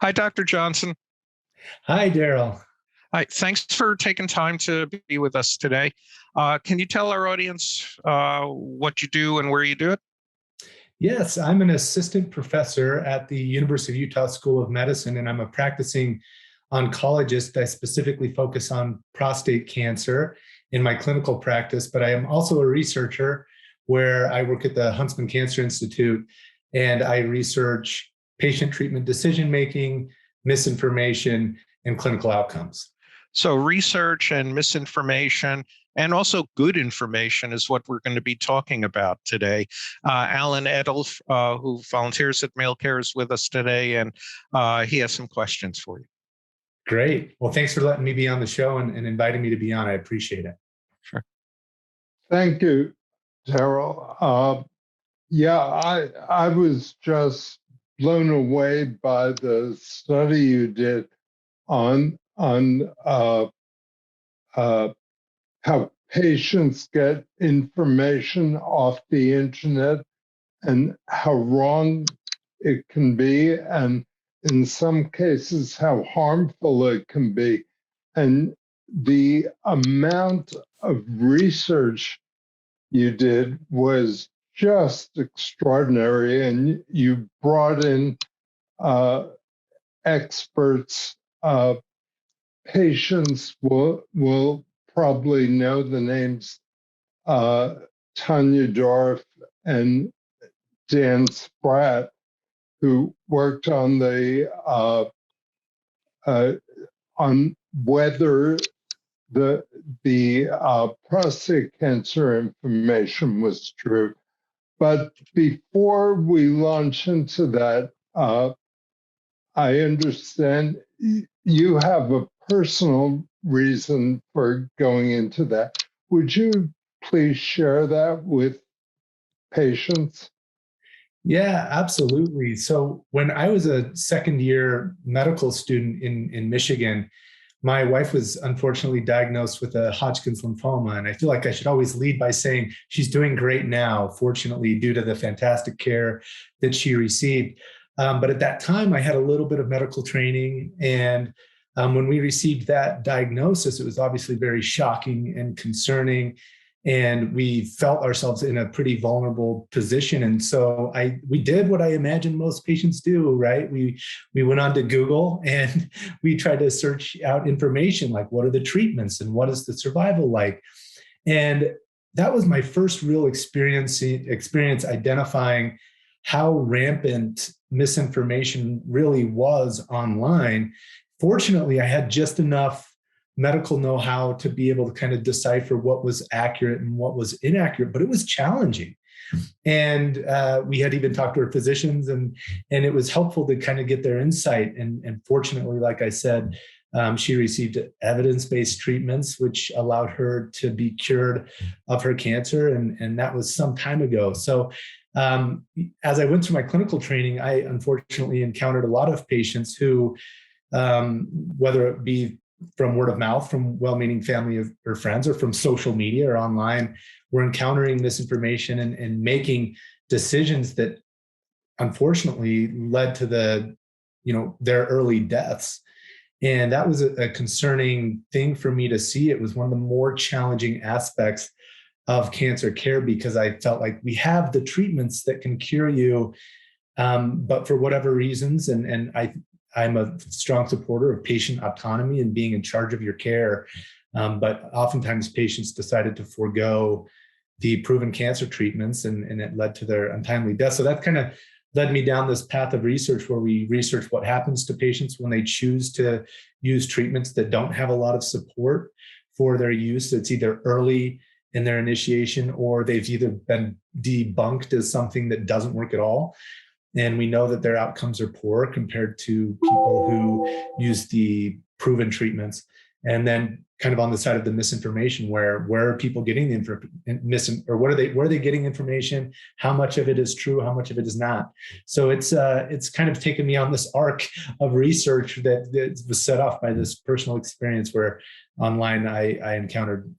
Hi, Dr. Johnson. Hi, Daryl. Hi, thanks for taking time to be with us today. Can you tell our audience what you do and where you do it? Yes, I'm an assistant professor at the University of Utah School of Medicine, and I'm a practicing oncologist. I specifically focus on prostate cancer in my clinical practice, but I am also a researcher where I work at the Hunstman Cancer Institute and I research patient treatment decision making, misinformation, and clinical outcomes. So, research and misinformation, and also good information, is what we're going to be talking about today. Allen Edel, who volunteers at Malecare, is with us today, and he has some questions for you. Great. Well, thanks for letting me be on the show and inviting me to be on. I appreciate it. Sure. Thank you, Daryl. I was just blown away by the study you did on how patients get information off the internet and how wrong it can be, and in some cases, how harmful it can be. And the amount of research you did was just extraordinary. And you brought in experts. Patients will probably know the names Tanya Dorff and Dan Spratt, who worked on on whether the prostate cancer information was true. But before we launch into that, I understand you have a personal reason for going into that. Would you please share that with patients? Yeah, absolutely. So when I was a second year medical student in Michigan, my wife was unfortunately diagnosed with a Hodgkin's lymphoma. And I feel like I should always lead by saying she's doing great now, fortunately, due to the fantastic care that she received. But at that time, I had a little bit of medical training. And when we received that diagnosis, it was obviously very shocking and concerning. And we felt ourselves in a pretty vulnerable position. And so we did what I imagine most patients do, right? We went on to Google and we tried to search out information like what are the treatments and what is the survival like? And that was my first real experience identifying how rampant misinformation really was online. Fortunately, I had just enough medical know-how to be able to kind of decipher what was accurate and what was inaccurate, but it was challenging. And we had even talked to our physicians, and it was helpful to kind of get their insight. And fortunately, like I said, she received evidence-based treatments, which allowed her to be cured of her cancer. And that was some time ago. So as I went through my clinical training, I unfortunately encountered a lot of patients who, whether it be from word of mouth, from well-meaning family or friends, or from social media or online, were encountering misinformation and making decisions that unfortunately led to their early deaths. And that was a concerning thing for me to see. It was one of the more challenging aspects of cancer care, because I felt like we have the treatments that can cure you, but for whatever reasons, and I'm a strong supporter of patient autonomy and being in charge of your care. But oftentimes patients decided to forego the proven cancer treatments, and it led to their untimely death. So that kind of led me down this path of research where we research what happens to patients when they choose to use treatments that don't have a lot of support for their use. It's either early in their initiation or they've either been debunked as something that doesn't work at all. And we know that their outcomes are poor compared to people who use the proven treatments. And then kind of on the side of the misinformation, where are people getting the information, or where are they getting information? How much of it is true? How much of it is not? So it's kind of taken me on this arc of research that was set off by this personal experience where online I encountered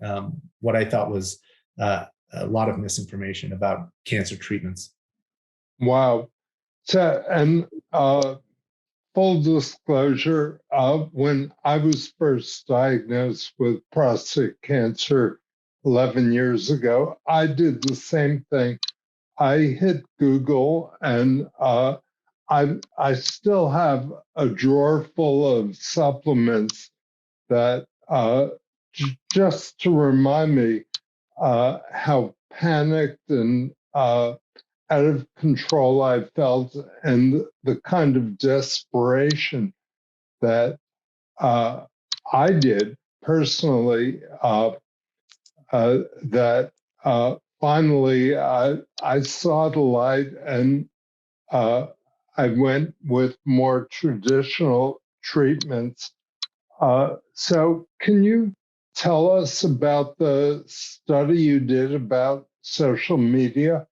what I thought was a lot of misinformation about cancer treatments. Wow. So, and full disclosure, when I was first diagnosed with prostate cancer 11 years ago, I did the same thing. I hit Google, and I still have a drawer full of supplements that just to remind me how panicked and out of control I felt, and the kind of desperation that I did personally, that finally I saw the light, and I went with more traditional treatments. So can you tell us about the study you did about social media?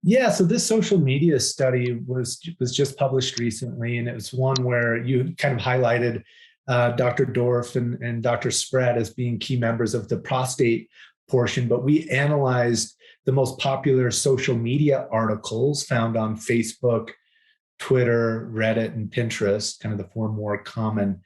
Yeah, so this social media study was just published recently, and it was one where you kind of highlighted Dr. Dorff and Dr. Spratt as being key members of the prostate portion, but we analyzed the most popular social media articles found on Facebook, Twitter, Reddit, and Pinterest, kind of the four more common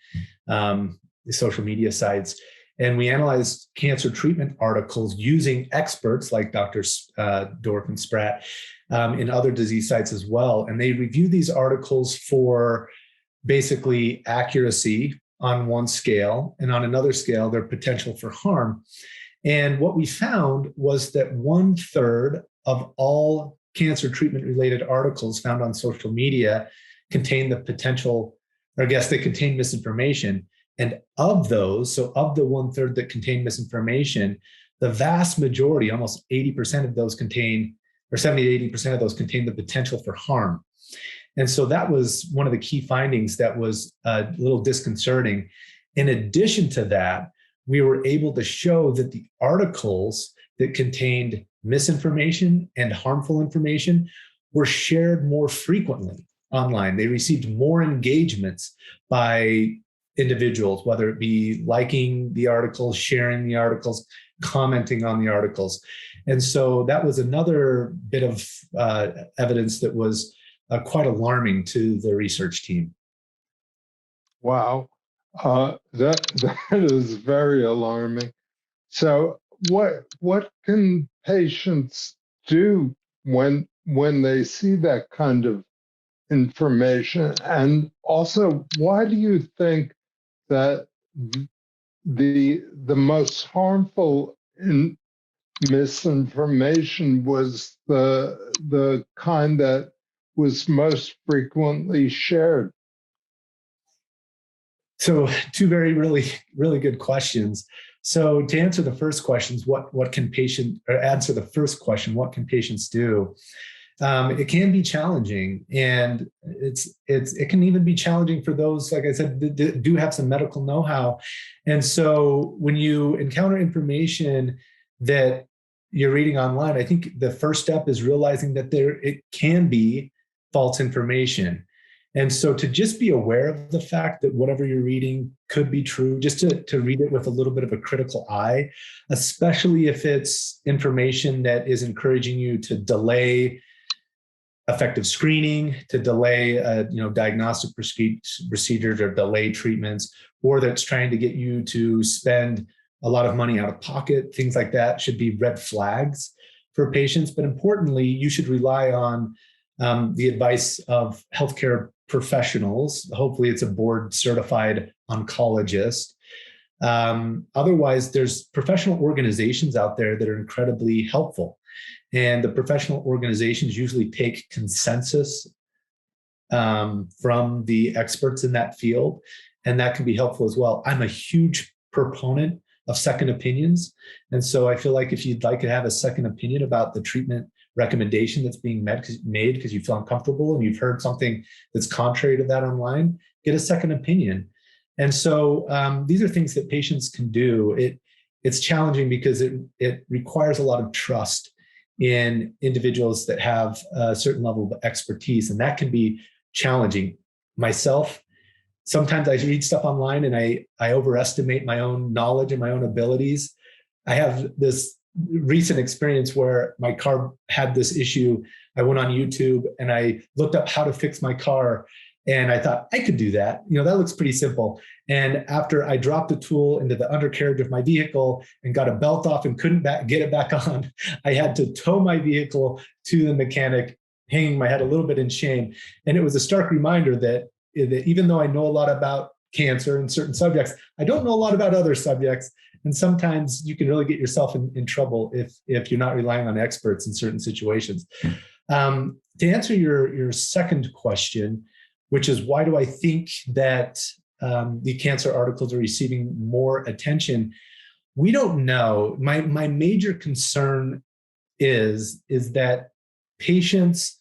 social media sites. And we analyzed cancer treatment articles using experts like Drs. Dorff and Spratt in other disease sites as well. And they reviewed these articles for basically accuracy on one scale, and on another scale, their potential for harm. And what we found was that 1/3 of all cancer treatment related articles found on social media contain the potential, or I guess they contain misinformation. And of those, so of the 1/3 that contain misinformation, the vast majority, almost 80% of those contain, or 70 to 80% of those contain the potential for harm. And so that was one of the key findings that was a little disconcerting. In addition to that, we were able to show that the articles that contained misinformation and harmful information were shared more frequently online. They received more engagements by individuals, whether it be liking the articles, sharing the articles, commenting on the articles. And so that was another bit of evidence that was quite alarming to the research team. Wow, that is very alarming. So, what can patients do when they see that kind of information? And also, why do you think that the most harmful misinformation was the kind that was most frequently shared? So two very, really good questions. So to answer the first questions, what can patient, or answer the first question, what can patients do? It can be challenging, and it can even be challenging for those, like I said, that do have some medical know-how. And so when you encounter information that you're reading online, I think the first step is realizing that it can be false information. And so to just be aware of the fact that whatever you're reading could be true, just to read it with a little bit of a critical eye, especially if it's information that is encouraging you to delay effective screening, to delay diagnostic procedures or delay treatments, or that's trying to get you to spend a lot of money out of pocket. Things like that should be red flags for patients. But importantly, you should rely on the advice of healthcare professionals. Hopefully it's a board certified oncologist. Otherwise, there's professional organizations out there that are incredibly helpful. And the professional organizations usually take consensus from the experts in that field, and that can be helpful as well. I'm a huge proponent of second opinions. And so I feel like if you'd like to have a second opinion about the treatment recommendation that's being made because you feel uncomfortable and you've heard something that's contrary to that online, get a second opinion. And so these are things that patients can do. It's challenging because it requires a lot of trust in individuals that have a certain level of expertise, and that can be challenging. Myself, sometimes I read stuff online and I overestimate my own knowledge and my own abilities. I have this recent experience where my car had this issue. I went on YouTube and I looked up how to fix my car, And I thought I could do that. That looks pretty simple. And after I dropped the tool into the undercarriage of my vehicle and got a belt off and couldn't get it back on, I had to tow my vehicle to the mechanic, hanging my head a little bit in shame. And it was a stark reminder that even though I know a lot about cancer and certain subjects, I don't know a lot about other subjects. And sometimes you can really get yourself in trouble if you're not relying on experts in certain situations. To answer your second question, which is why do I think that the cancer articles are receiving more attention? We don't know. My major concern is that patients,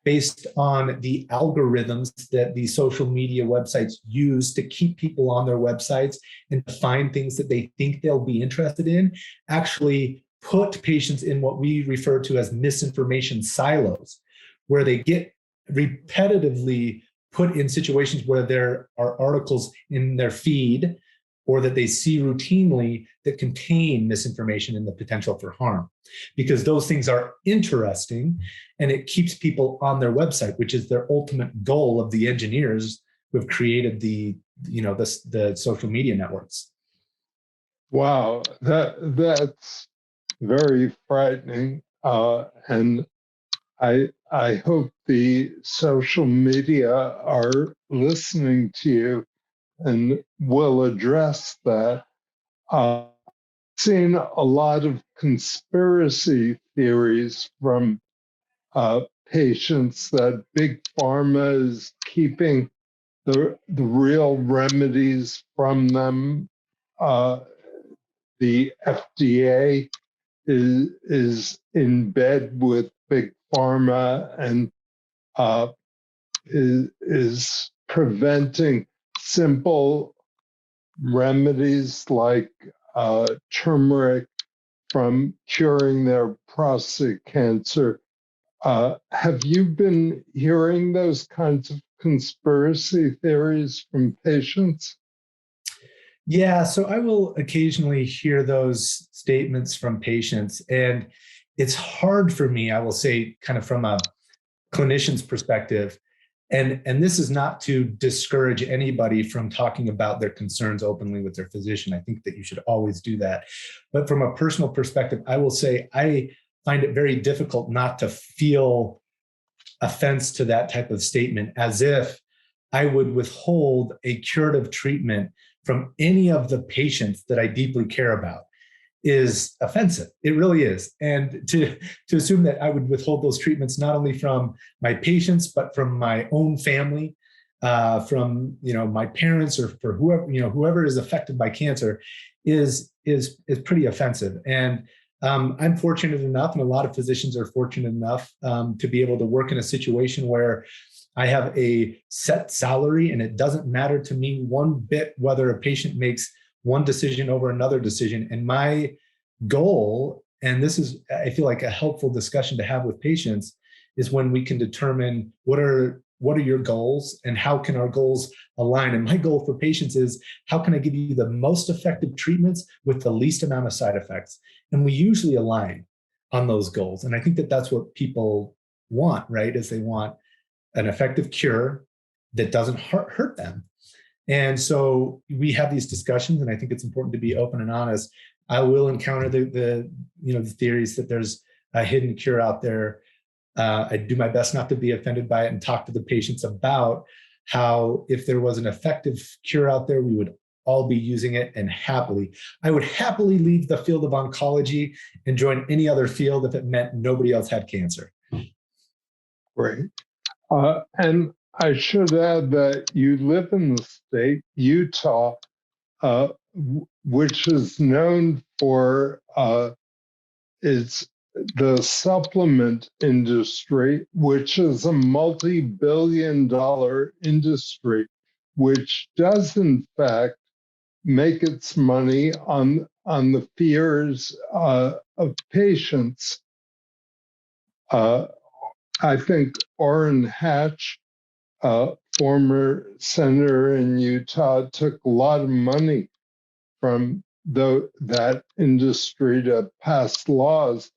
based on the algorithms that the social media websites use to keep people on their websites and to find things that they think they'll be interested in, actually put patients in what we refer to as misinformation silos, where they get repetitively put in situations where there are articles in their feed or that they see routinely that contain misinformation and the potential for harm, because those things are interesting and it keeps people on their website, which is their ultimate goal of the engineers who have created the social media networks. Wow, that's very frightening, and I hope the social media are listening to you and will address that. Seen a lot of conspiracy theories from patients that big pharma is keeping the real remedies from them. The FDA is in bed with big pharma and is preventing simple remedies like turmeric from curing their prostate cancer. Have you been hearing those kinds of conspiracy theories from patients? Yeah, so I will occasionally hear those statements from patients, and it's hard for me, I will say, kind of from a clinician's perspective. And this is not to discourage anybody from talking about their concerns openly with their physician. I think that you should always do that. But from a personal perspective, I will say I find it very difficult not to feel offense to that type of statement, as if I would withhold a curative treatment from any of the patients that I deeply care about is offensive. It really is. And to assume that I would withhold those treatments not only from my patients, but from my own family, from my parents, or for whoever is affected by cancer, is pretty offensive. And I'm fortunate enough, and a lot of physicians are fortunate enough to be able to work in a situation where I have a set salary, and it doesn't matter to me one bit whether a patient makes one decision over another decision. And my goal, and this is, I feel like, a helpful discussion to have with patients, is when we can determine what are your goals and how can our goals align. And my goal for patients is, how can I give you the most effective treatments with the least amount of side effects? And we usually align on those goals. And I think that that's what people want, right? Is they want an effective cure that doesn't hurt them. And so we have these discussions, and I think it's important to be open and honest. I will encounter the theories that there's a hidden cure out there. I do my best not to be offended by it, and talk to the patients about how, if there was an effective cure out there, we would all be using it, and I would happily leave the field of oncology and join any other field if it meant nobody else had cancer. Great. And I should add that you live in the state, Utah, which is known for its the supplement industry, which is a multi-billion-dollar industry, which does in fact make its money on the fears of patients. I think Orrin Hatch, former senator in Utah, took a lot of money from that industry to pass laws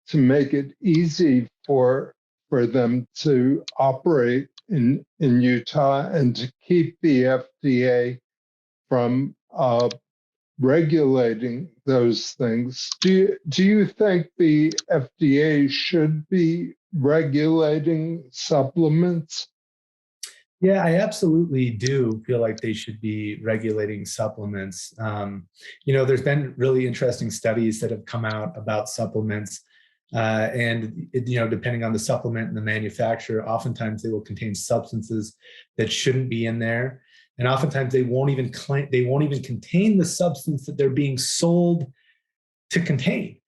to make it easy for them to operate in Utah and to keep the FDA from regulating those things. Do you think the FDA should be regulating supplements? Yeah, I absolutely do feel like they should be regulating supplements. There's been really interesting studies that have come out about supplements. Depending on the supplement and the manufacturer, oftentimes they will contain substances that shouldn't be in there. And oftentimes they won't even contain the substance that they're being sold to contain.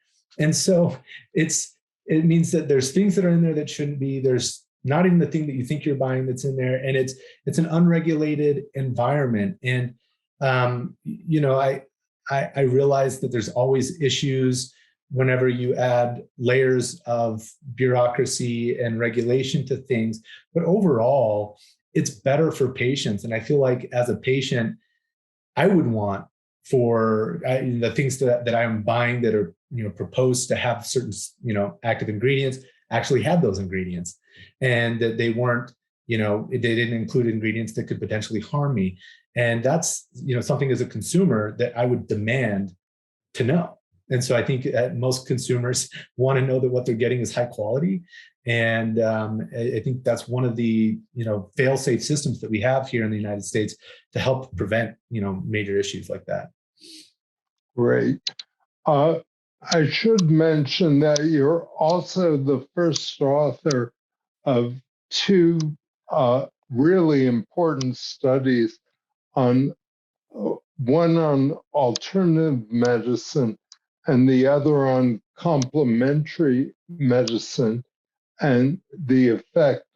And so it means that there's things that are in there that shouldn't be. There's not even the thing that you think you're buying that's in there. And it's an unregulated environment. And I realize that there's always issues whenever you add layers of bureaucracy and regulation to things. But overall, it's better for patients. And I feel like as a patient, I would want for the things that I'm buying that are proposed to have certain active ingredients actually have those ingredients, and that they weren't they didn't include ingredients that could potentially harm me. And that's something as a consumer that I would demand to know. And so I think most consumers want to know that what they're getting is high quality. And I think that's one of the fail-safe systems that we have here in the United States to help prevent major issues like that. Great. I should mention that you're also the first author of two really important studies on one on alternative medicine and the other on complementary medicine and the effect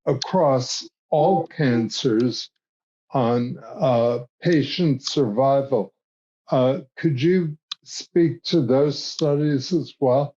across all cancers on patient survival. Could you speak to those studies as well?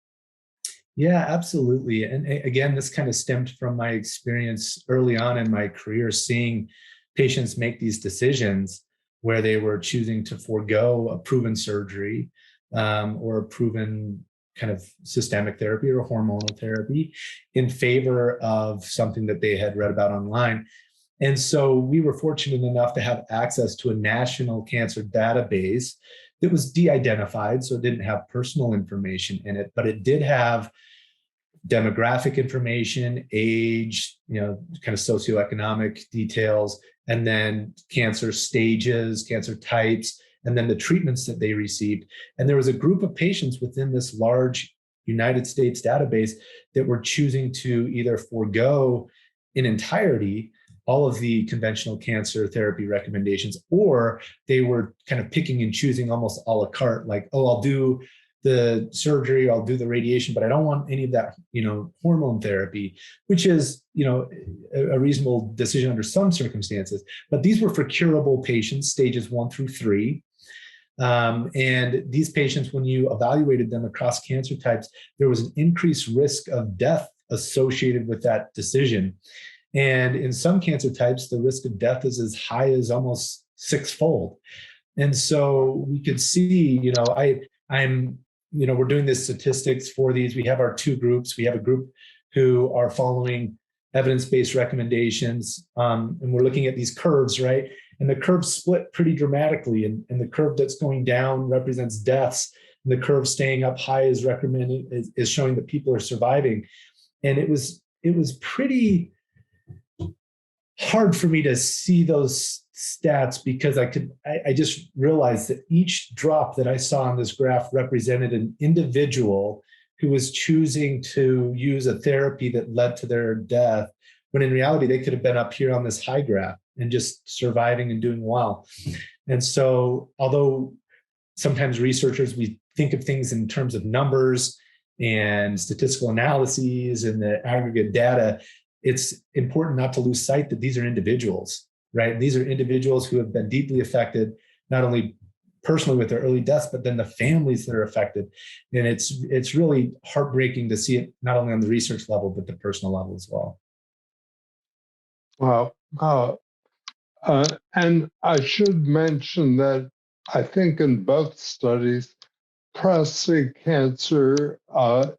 Yeah, absolutely. And again, this kind of stemmed from my experience early on in my career, seeing patients make these decisions where they were choosing to forego a proven surgery or a proven kind of systemic therapy or hormonal therapy in favor of something that they had read about online. And so we were fortunate enough to have access to a national cancer database that was de-identified, so it didn't have personal information in it, but it did have demographic information, age, kind of socioeconomic details, and then cancer stages, cancer types, and then the treatments that they received. And there was a group of patients within this large United States database that were choosing to either forego in entirety all of the conventional cancer therapy recommendations, or they were kind of picking and choosing almost a la carte, like, oh, I'll do the surgery, I'll do the radiation, but I don't want any of that, hormone therapy, which is, a reasonable decision under some circumstances. But these were for curable patients, stages 1 through 3. And these patients, when you evaluated them across cancer types, there was an increased risk of death associated with that decision. And in some cancer types, the risk of death is as high as almost 6-fold. And so we could see, we're doing this statistics for these. We have our two groups. We have a group who are following evidence-based recommendations, and we're looking at these curves, right? And the curves split pretty dramatically. And the curve that's going down represents deaths, and the curve staying up high is recommending is showing that people are surviving. And it was pretty hard for me to see those stats because I just realized that each drop that I saw on this graph represented an individual who was choosing to use a therapy that led to their death, when in reality, they could have been up here on this high graph and just surviving and doing well. And so, although sometimes researchers, we think of things in terms of numbers and statistical analyses and the aggregate data, it's important not to lose sight that these are individuals, right? These are individuals who have been deeply affected, not only personally with their early deaths, but then the families that are affected. And it's really heartbreaking to see it not only on the research level, but the personal level as well. Wow. And I should mention that I think in both studies, prostate cancer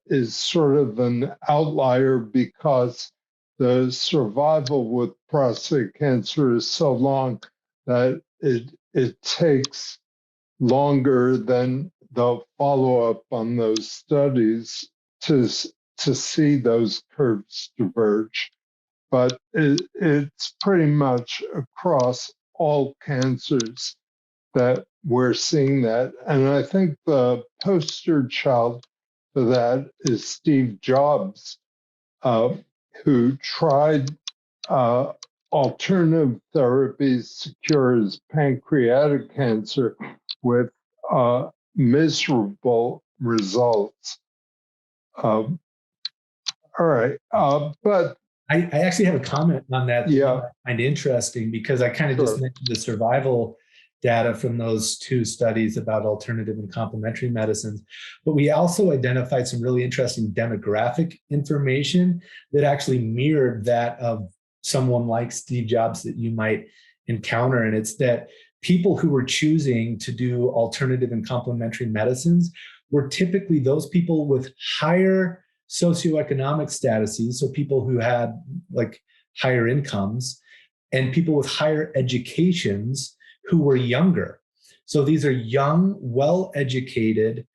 is sort of an outlier because the survival with prostate cancer is so long that it takes longer than the follow-up on those studies to see those curves diverge. But it's pretty much across all cancers that we're seeing that. And I think the poster child for that is Steve Jobs, who tried alternative therapies to cure his pancreatic cancer with miserable results. All right, but I actually have a comment on that. Yeah. I find interesting because I kind of just mentioned the survival data from those two studies about alternative and complementary medicines, but we also identified some really interesting demographic information that actually mirrored that of someone like Steve Jobs that you might encounter. And it's that people who were choosing to do alternative and complementary medicines were typically those people with higher socioeconomic statuses, so people who had like higher incomes, and people with higher educations who were younger. So these are young, well-educated,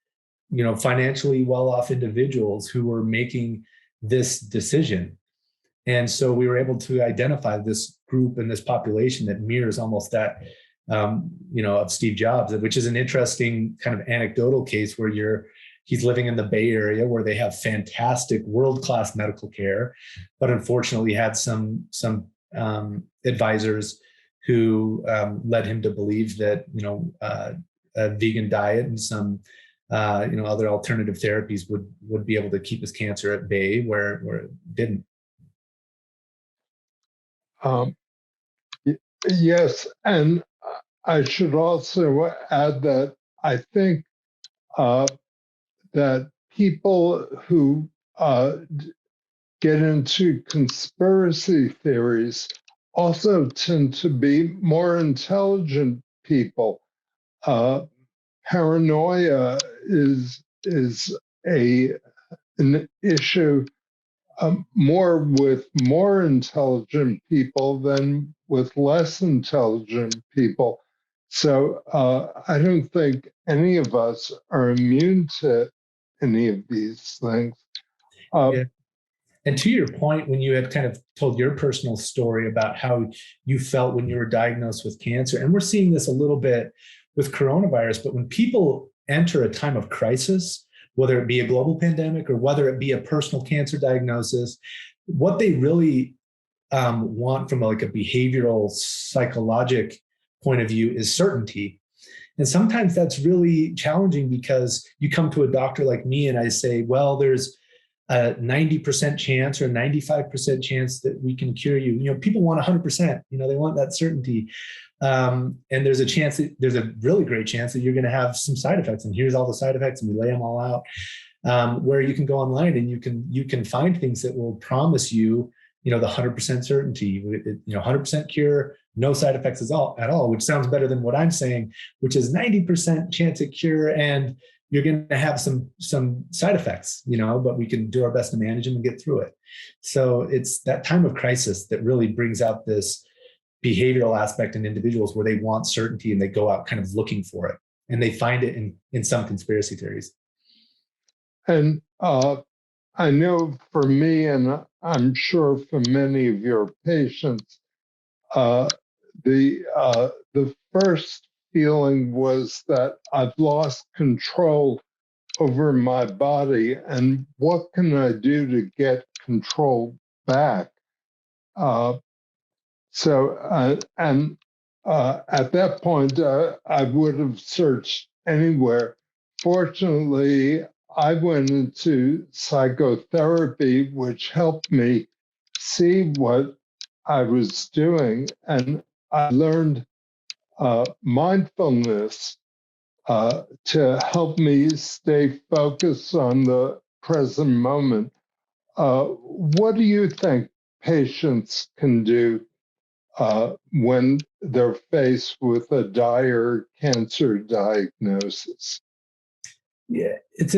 financially well-off individuals who were making this decision. And so we were able to identify this group and this population that mirrors almost that, of Steve Jobs, which is an interesting kind of anecdotal case where he's living in the Bay Area where they have fantastic world-class medical care, but unfortunately had some advisors who led him to believe that a vegan diet and some other alternative therapies would be able to keep his cancer at bay, where it didn't. Yes, and I should also add that I think that people who get into conspiracy theories also tend to be more intelligent people. Paranoia is an issue more with more intelligent people than with less intelligent people. So I don't think any of us are immune to any of these things. Yeah. And to your point, when you had kind of told your personal story about how you felt when you were diagnosed with cancer, and we're seeing this a little bit with coronavirus, but when people enter a time of crisis, whether it be a global pandemic or whether it be a personal cancer diagnosis, what they really want from like a behavioral psychologic point of view is certainty. And sometimes that's really challenging because you come to a doctor like me and I say, well, there's a 90% chance or a 95% chance that we can cure you. People want 100%, they want that certainty. And there's a really great chance that you're going to have some side effects, and here's all the side effects, and we lay them all out, where you can go online and you can find things that will promise you, the 100% certainty, 100% cure, no side effects at all, which sounds better than what I'm saying, which is 90% chance at cure, and you're going to have some side effects, but we can do our best to manage them and get through it. So it's that time of crisis that really brings out this behavioral aspect in individuals where they want certainty and they go out kind of looking for it, and they find it in some conspiracy theories. And I know for me, and I'm sure for many of your patients, the first feeling was that I've lost control over my body, and what can I do to get control back? At that point, I would have searched anywhere. Fortunately, I went into psychotherapy, which helped me see what I was doing, and I learned mindfulness to help me stay focused on the present moment. What do you think patients can do when they're faced with a dire cancer diagnosis? Yeah, it's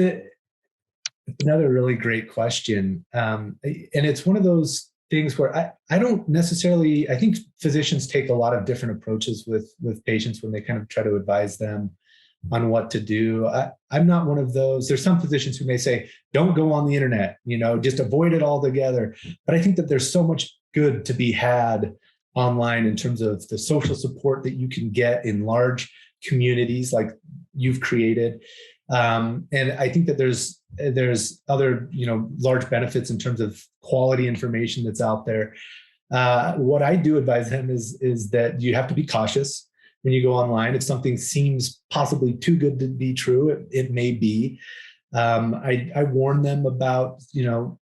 another really great question. And it's one of those things where I don't necessarily, I think physicians take a lot of different approaches with patients when they kind of try to advise them on what to do. I'm not one of those. There's some physicians who may say, don't go on the internet, just avoid it altogether. But I think that there's so much good to be had online in terms of the social support that you can get in large communities like you've created. And I think that there's other, large benefits in terms of quality information that's out there. What I do advise them is that you have to be cautious when you go online. If something seems possibly too good to be true, it may be. I warn them about,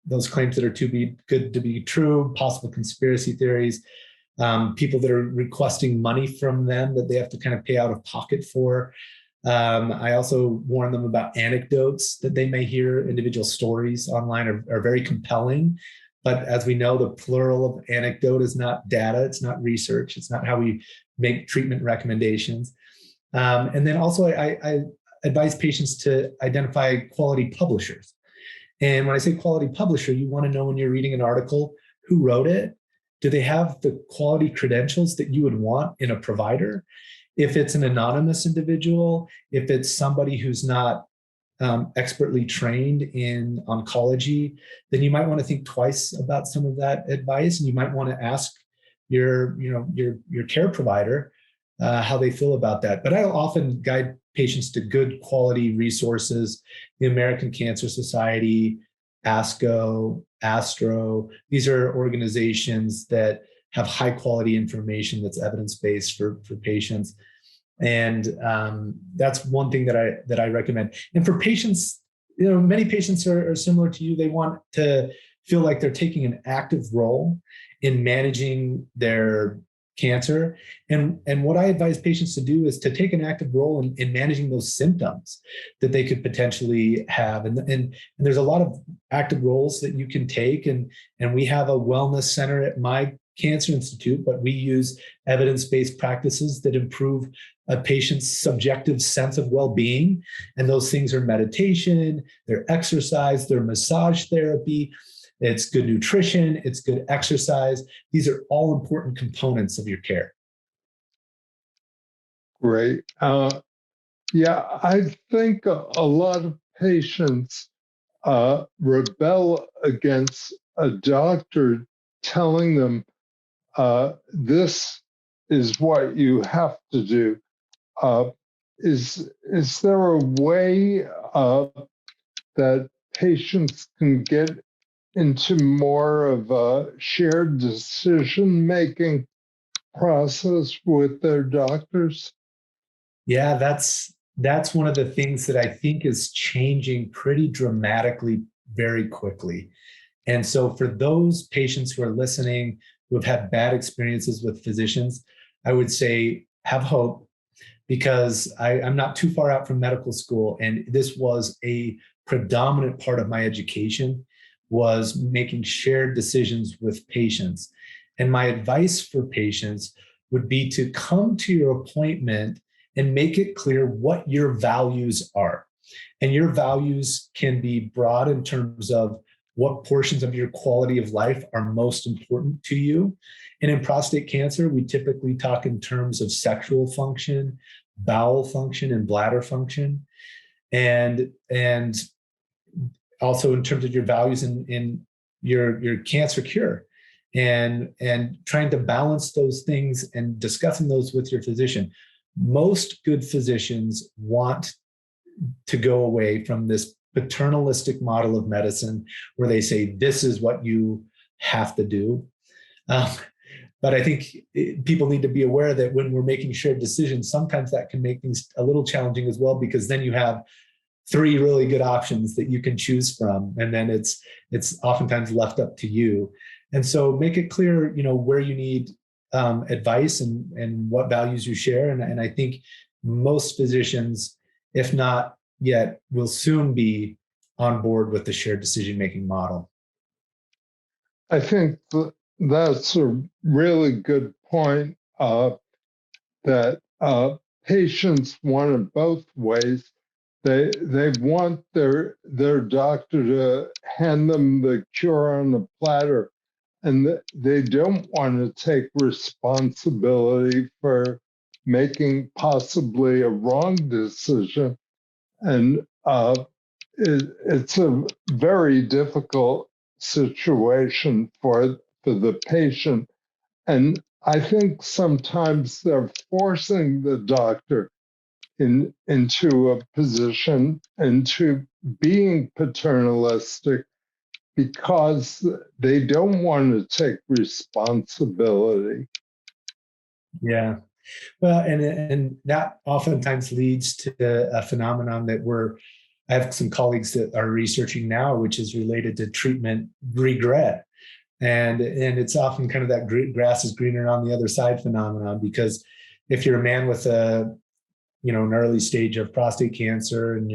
those claims that are too good to be true, possible conspiracy theories, people that are requesting money from them that they have to kind of pay out of pocket for. I also warn them about anecdotes that they may hear. Individual stories online are very compelling. But as we know, the plural of anecdote is not data. It's not research. It's not how we make treatment recommendations. And then also I advise patients to identify quality publishers. And when I say quality publisher, you want to know when you're reading an article, who wrote it? Do they have the quality credentials that you would want in a provider? If it's an anonymous individual, if it's somebody who's not expertly trained in oncology, then you might want to think twice about some of that advice, and you might want to ask your care provider how they feel about that. But I'll often guide patients to good quality resources: the American Cancer Society, ASCO, ASTRO. These are organizations that have high quality information that's evidence-based for patients. And that's one thing that I recommend. And for patients, many patients are similar to you. They want to feel like they're taking an active role in managing their cancer. And what I advise patients to do is to take an active role in managing those symptoms that they could potentially have. And there's a lot of active roles that you can take. And we have a wellness center at my Cancer Institute, but we use evidence-based practices that improve a patient's subjective sense of well-being. And those things are meditation, their exercise, their massage therapy, it's good nutrition, it's good exercise. These are all important components of your care. Great. Yeah, I think a lot of patients rebel against a doctor telling them this is what you have to do. Is there a way that patients can get into more of a shared decision-making process with their doctors? Yeah, that's one of the things that I think is changing pretty dramatically very quickly. And so for those patients who are listening, who have had bad experiences with physicians, I would say have hope, because I'm not too far out from medical school. And this was a predominant part of my education, was making shared decisions with patients. And my advice for patients would be to come to your appointment and make it clear what your values are. And your values can be broad in terms of what portions of your quality of life are most important to you. And in prostate cancer, we typically talk in terms of sexual function, bowel function, and bladder function. And also in terms of your values in your cancer cure, and trying to balance those things and discussing those with your physician. Most good physicians want to go away from this paternalistic model of medicine where they say, this is what you have to do. But I think people need to be aware that when we're making shared decisions, sometimes that can make things a little challenging as well, because then you have 3 really good options that you can choose from. And then it's oftentimes left up to you. And so make it clear, where you need advice and what values you share. And I think most physicians, if not yet, will soon be on board with the shared decision-making model. I think that's a really good point, that patients want it both ways. They want their doctor to hand them the cure on the platter, and they don't want to take responsibility for making possibly a wrong decision. And it's a very difficult situation for the patient. And I think sometimes they're forcing the doctor into a position, into being paternalistic, because they don't want to take responsibility. Yeah. Well, and that oftentimes leads to a phenomenon that I have some colleagues that are researching now, which is related to treatment regret. And it's often kind of that grass is greener on the other side phenomenon, because if you're a man with an early stage of prostate cancer, and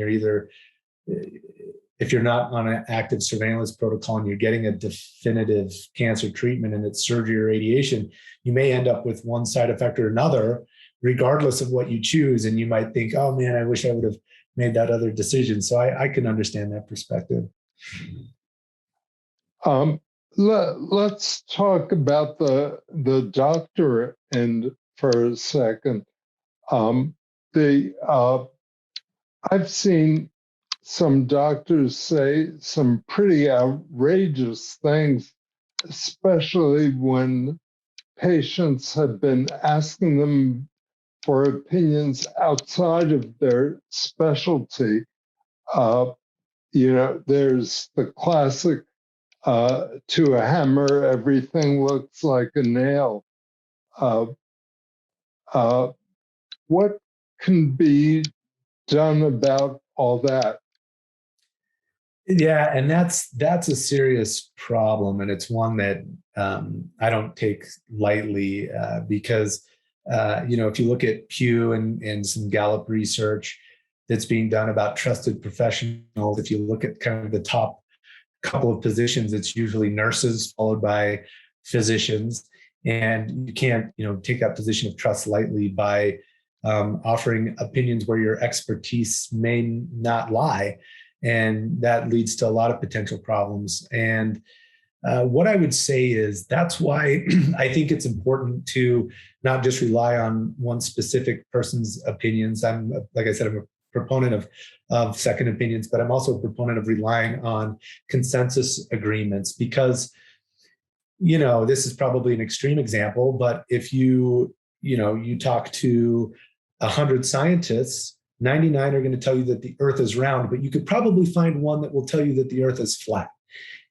if you're not on an active surveillance protocol and you're getting a definitive cancer treatment and it's surgery or radiation, you may end up with one side effect or another, regardless of what you choose. And you might think, oh man, I wish I would have made that other decision. So I can understand that perspective. Let's talk about the doctor end for a second. I've seen some doctors say some pretty outrageous things, especially when patients have been asking them for opinions outside of their specialty. There's the classic, to a hammer, everything looks like a nail. What can be done about all that? Yeah, and that's a serious problem, and it's one that I don't take lightly, because if you look at Pew and some Gallup research that's being done about trusted professionals, if you look at kind of the top couple of positions, it's usually nurses followed by physicians, and you can't take that position of trust lightly by offering opinions where your expertise may not lie. And that leads to a lot of potential problems. And what I would say is that's why I think it's important to not just rely on one specific person's opinions. Like I said, I'm a proponent of second opinions, but I'm also a proponent of relying on consensus agreements, because, this is probably an extreme example, but if you talk to 100 scientists, 99 are going to tell you that the earth is round, but you could probably find one that will tell you that the earth is flat.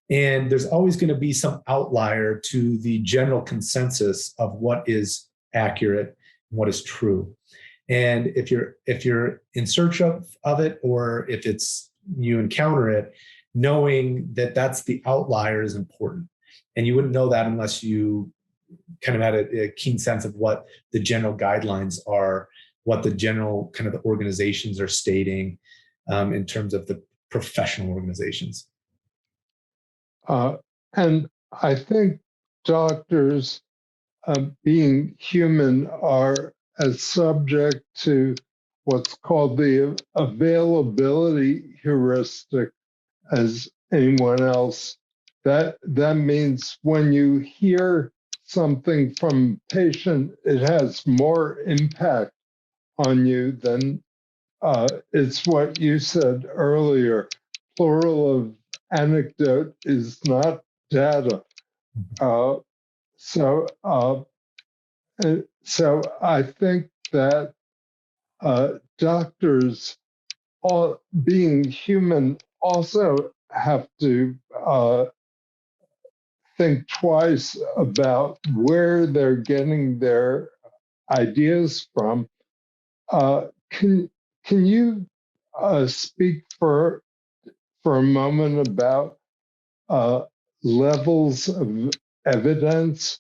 And there's always going to be some outlier to the general consensus of what is accurate and what is true. And if you're in search of it, or if you encounter it, knowing that that's the outlier is important. And you wouldn't know that unless you kind of had a keen sense of what the general guidelines are, what the general kind of the organizations are stating in terms of the professional organizations. And I think doctors, being human, are as subject to what's called the availability heuristic as anyone else. That means when you hear something from a patient, it has more impact on you than it's what you said earlier. Plural of anecdote is not data. So I think that doctors, all being human, also have to think twice about where they're getting their ideas from. Can you speak for a moment about levels of evidence?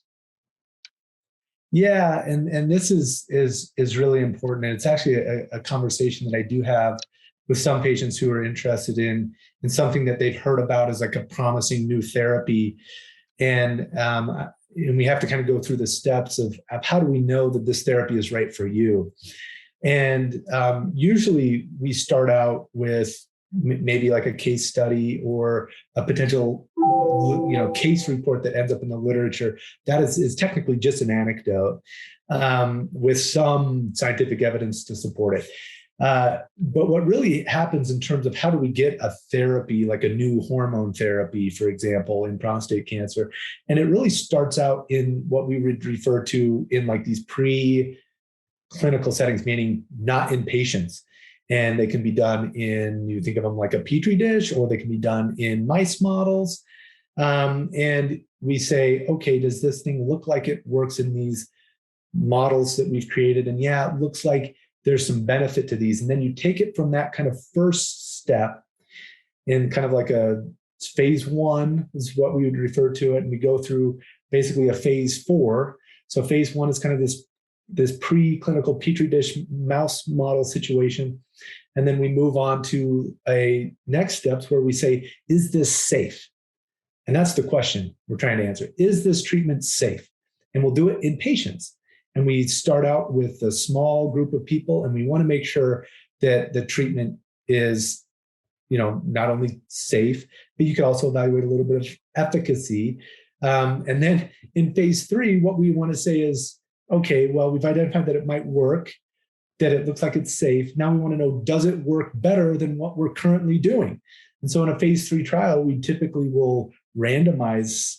Yeah, and this is really important, and it's actually a conversation that I do have with some patients who are interested in something that they've heard about as like a promising new therapy, and we have to kind of go through the steps of how do we know that this therapy is right for you. And usually we start out with maybe like a case study or a potential case report that ends up in the literature, that is technically just an anecdote with some scientific evidence to support it. But what really happens in terms of how do we get a therapy, like a new hormone therapy, for example, in prostate cancer, and it really starts out in what we would refer to in like these pre-clinical settings, meaning not in patients. And they can be done in, you think of them like a petri dish, or they can be done in mice models. And we say, okay, does this thing look like it works in these models that we've created? And yeah, it looks like there's some benefit to these. And then you take it from that kind of first step in kind of like a phase 1 is what we would refer to it. And we go through basically a phase 4. So phase 1 is kind of this preclinical petri dish mouse model situation. And then we move on to a next steps where we say, is this safe? And that's the question we're trying to answer. Is this treatment safe? And we'll do it in patients. And we start out with a small group of people, and we want to make sure that the treatment is, not only safe, but you can also evaluate a little bit of efficacy. And then in phase 3, what we want to say is, okay, well, we've identified that it might work, that it looks like it's safe. Now we want to know, does it work better than what we're currently doing? And so in a phase 3 trial, we typically will randomize.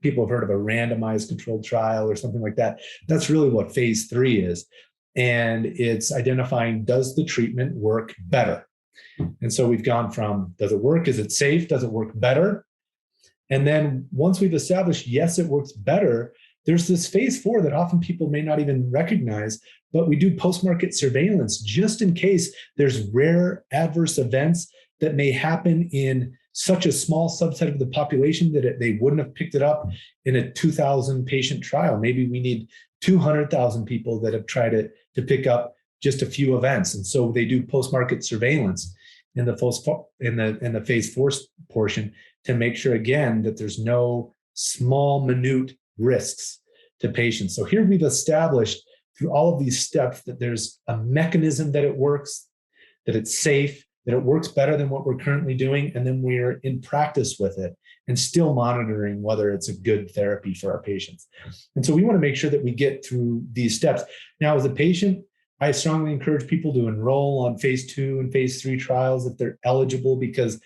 People have heard of a randomized controlled trial or something like that. That's really what phase 3 is. And it's identifying, does the treatment work better? And so we've gone from, does it work? Is it safe? Does it work better? And then once we've established, yes, it works better, there's this phase 4 that often people may not even recognize, but we do post-market surveillance just in case there's rare adverse events that may happen in such a small subset of the population that they wouldn't have picked it up in a 2,000 patient trial. Maybe we need 200,000 people that have tried it to pick up just a few events. And so they do post-market surveillance in the phase 4 portion to make sure, again, that there's no small, minute risks to patients. So here we've established through all of these steps that there's a mechanism that it works, that it's safe, that it works better than what we're currently doing, and then we're in practice with it and still monitoring whether it's a good therapy for our patients. And so we want to make sure that we get through these steps. Now, as a patient, I strongly encourage people to enroll on phase 2 and phase 3 trials if they're eligible, because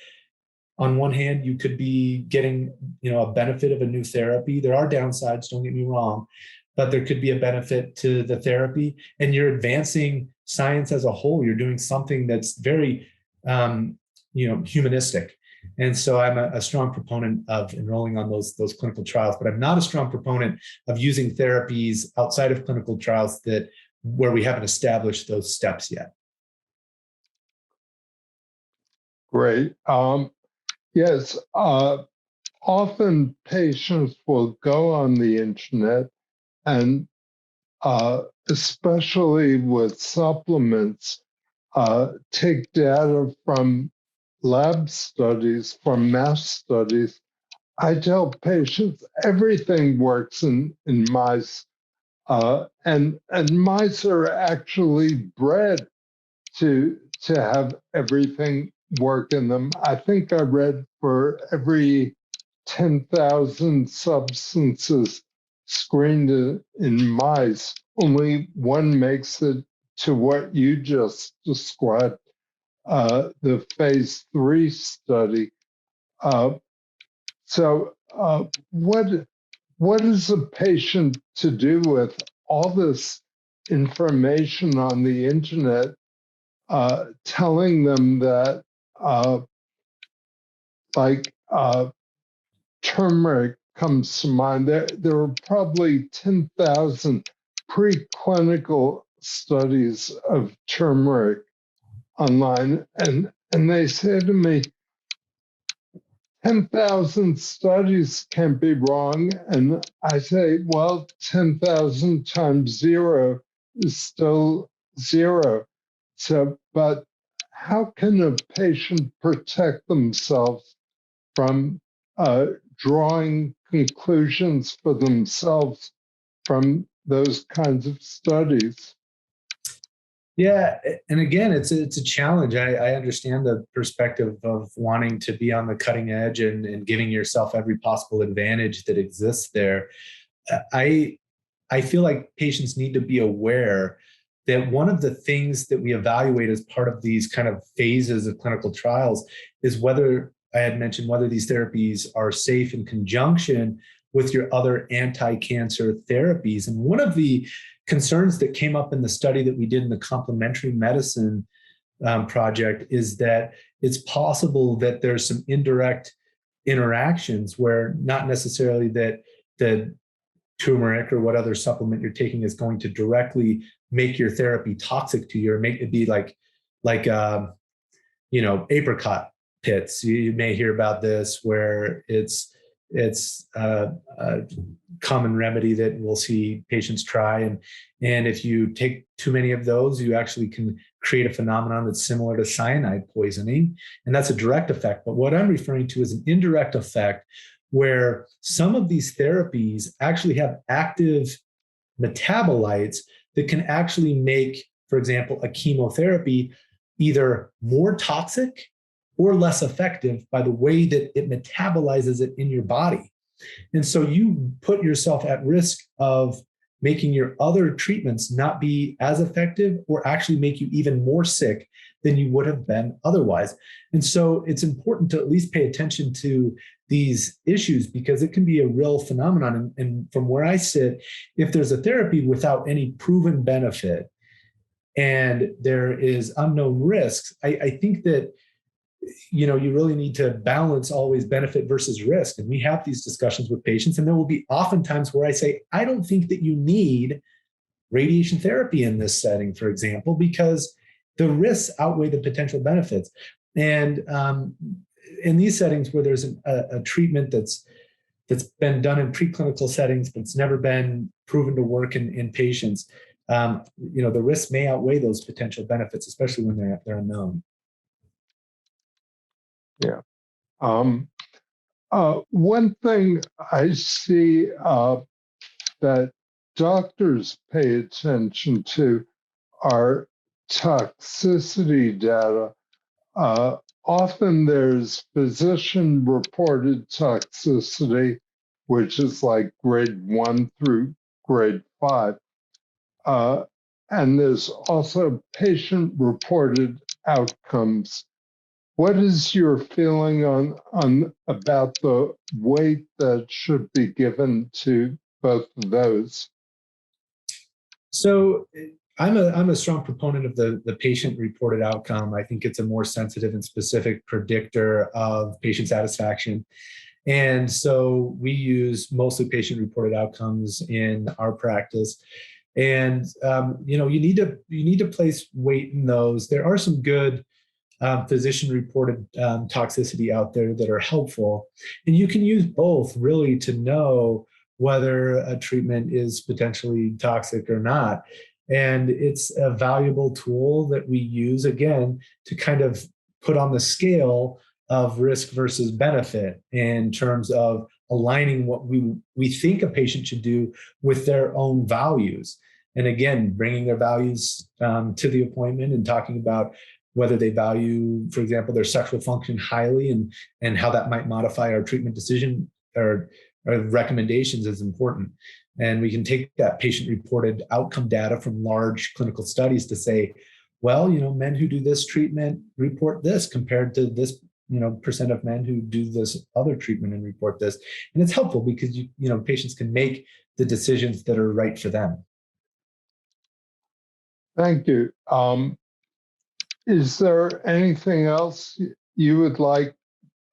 on one hand, you could be getting, a benefit of a new therapy. There are downsides, don't get me wrong, but there could be a benefit to the therapy, and you're advancing science as a whole. You're doing something that's very humanistic. And so I'm a strong proponent of enrolling on those clinical trials, but I'm not a strong proponent of using therapies outside of clinical trials where we haven't established those steps yet. Great. Yes, often patients will go on the internet and especially with supplements, take data from lab studies, from mouse studies. I tell patients everything works in mice, and mice are actually bred to have everything work in them. I think I read for every 10,000 substances screened in mice, only one makes it to what you just described, the phase 3 study. So what is a patient to do with all this information on the internet telling them that turmeric comes to mind? There are probably 10,000 preclinical studies of turmeric online, and they say to me, 10,000 studies can't be wrong. And I say, well, 10,000 times 0 is still 0. So, but how can a patient protect themselves from drawing conclusions for themselves from those kinds of studies? Yeah, and again, it's a challenge. I understand the perspective of wanting to be on the cutting edge and giving yourself every possible advantage that exists there. I I feel like patients need to be aware that one of the things that we evaluate as part of these kind of phases of clinical trials is whether I had mentioned whether these therapies are safe in conjunction with your other anti-cancer therapies. And one of the concerns that came up in the study that we did in the complementary medicine project is that it's possible that there's some indirect interactions where not necessarily that the turmeric or what other supplement you're taking is going to directly make your therapy toxic to you or make it be like apricot pits. You may hear about this where it's a common remedy that we'll see patients try, and if you take too many of those, you actually can create a phenomenon that's similar to cyanide poisoning, and that's a direct effect. But what I'm referring to is an indirect effect where some of these therapies actually have active metabolites that can actually make, for example, a chemotherapy either more toxic or less effective by the way that it metabolizes it in your body. And so you put yourself at risk of making your other treatments not be as effective or actually make you even more sick than you would have been otherwise. And so it's important to at least pay attention to these issues because it can be a real phenomenon. And from where I sit, if there's a therapy without any proven benefit and there is unknown risks, I think that you really need to balance always benefit versus risk. And we have these discussions with patients, and there will be oftentimes where I say, I don't think that you need radiation therapy in this setting, for example, because the risks outweigh the potential benefits. And in these settings where there's a treatment that's been done in preclinical settings, but it's never been proven to work in patients, the risks may outweigh those potential benefits, especially when they're unknown. Yeah. One thing I see that doctors pay attention to are toxicity data. Often there's physician-reported toxicity, which is like grade 1 through grade 5. And there's also patient-reported outcomes. What is your feeling on about the weight that should be given to both of those? So I'm a strong proponent of the patient-reported outcome. I think it's a more sensitive and specific predictor of patient satisfaction. And so we use mostly patient-reported outcomes in our practice. And you need to place weight in those. There are some good physician-reported toxicity out there that are helpful. And you can use both really to know whether a treatment is potentially toxic or not. And it's a valuable tool that we use, again, to kind of put on the scale of risk versus benefit in terms of aligning what we think a patient should do with their own values. And again, bringing their values to the appointment and talking about whether they value, for example, their sexual function highly and how that might modify our treatment decision or recommendations is important. And we can take that patient-reported outcome data from large clinical studies to say, well, men who do this treatment report this compared to this, percent of men who do this other treatment and report this. And it's helpful because patients can make the decisions that are right for them. Thank you. Is there anything else you would like